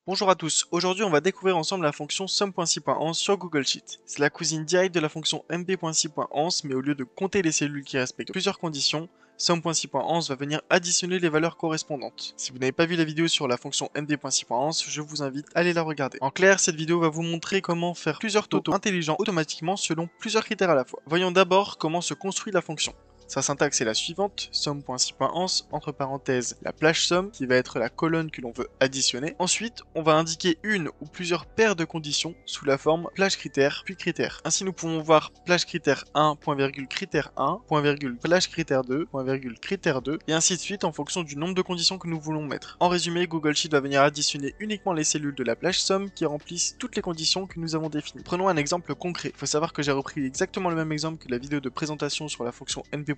Bonjour à tous, aujourd'hui on va découvrir ensemble la fonction sum.si.ans sur Google Sheet. C'est la cousine directe de la fonction mb.si.ans, mais au lieu de compter les cellules qui respectent plusieurs conditions, sum.si.ans va venir additionner les valeurs correspondantes. Si vous n'avez pas vu la vidéo sur la fonction mb.si.ans, je vous invite à aller la regarder. En clair, cette vidéo va vous montrer comment faire plusieurs totaux intelligents automatiquement selon plusieurs critères à la fois. Voyons d'abord comment se construit la fonction. Sa syntaxe est la suivante, sum.si.ans, entre parenthèses, la plage sum, qui va être la colonne que l'on veut additionner. Ensuite, on va indiquer une ou plusieurs paires de conditions sous la forme plage critère, puis critère. Ainsi, nous pouvons voir plage critère 1, point virgule critère 1, point virgule plage critère 2, point virgule critère 2, et ainsi de suite en fonction du nombre de conditions que nous voulons mettre. En résumé, Google Sheet va venir additionner uniquement les cellules de la plage sum qui remplissent toutes les conditions que nous avons définies. Prenons un exemple concret. Il faut savoir que j'ai repris exactement le même exemple que la vidéo de présentation sur la fonction nb.si.ans.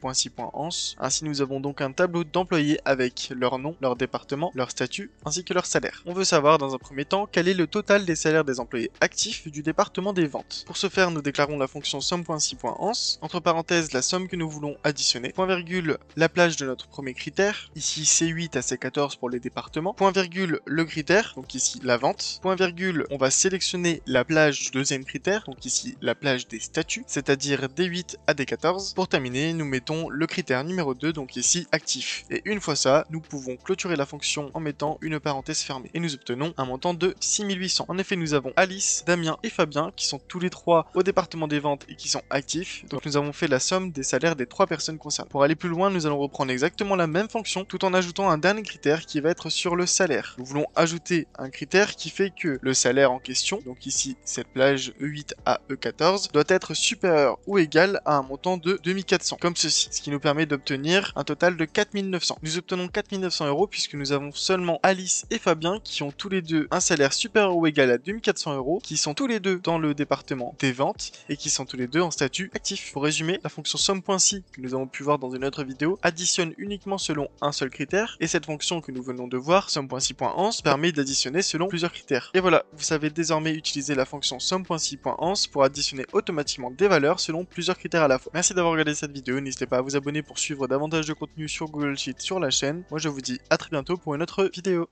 Ainsi, nous avons donc un tableau d'employés avec leur nom, leur département, leur statut, ainsi que leur salaire. On veut savoir dans un premier temps quel est le total des salaires des employés actifs du département des ventes. Pour ce faire, nous déclarons la fonction sum.si.ans, entre parenthèses la somme que nous voulons additionner, point virgule la plage de notre premier critère, ici C8 à C14 pour les départements, point virgule le critère, donc ici la vente, point virgule on va sélectionner la plage du deuxième critère, donc ici la plage des statuts, c'est-à-dire D8 à D14. Pour terminer, nous mettons le critère numéro 2, donc ici actif. Et une fois ça, nous pouvons clôturer la fonction en mettant une parenthèse fermée. Et nous obtenons un montant de 6800. En effet, nous avons Alice, Damien et Fabien qui sont tous les trois au département des ventes et qui sont actifs. Donc nous avons fait la somme des salaires des trois personnes concernées. Pour aller plus loin, nous allons reprendre exactement la même fonction tout en ajoutant un dernier critère qui va être sur le salaire. Nous voulons ajouter un critère qui fait que le salaire en question, donc ici cette plage E8 à E14, doit être supérieur ou égal à un montant de 2400, comme ceci. Ce qui nous permet d'obtenir un total de 4900. Nous obtenons 4900 € puisque nous avons seulement Alice et Fabien qui ont tous les deux un salaire supérieur ou égal à 2400 €, qui sont tous les deux dans le département des ventes et qui sont tous les deux en statut actif. Pour résumer, la fonction sum.si que nous avons pu voir dans une autre vidéo additionne uniquement selon un seul critère et cette fonction que nous venons de voir, sum.si.ans, permet d'additionner selon plusieurs critères. Et voilà, vous savez désormais utiliser la fonction sum.si.ans pour additionner automatiquement des valeurs selon plusieurs critères à la fois. Merci d'avoir regardé cette vidéo, n'hésitez pas à vous abonner pour suivre davantage de contenu sur Google Sheet sur la chaîne. Moi je vous dis à très bientôt pour une autre vidéo.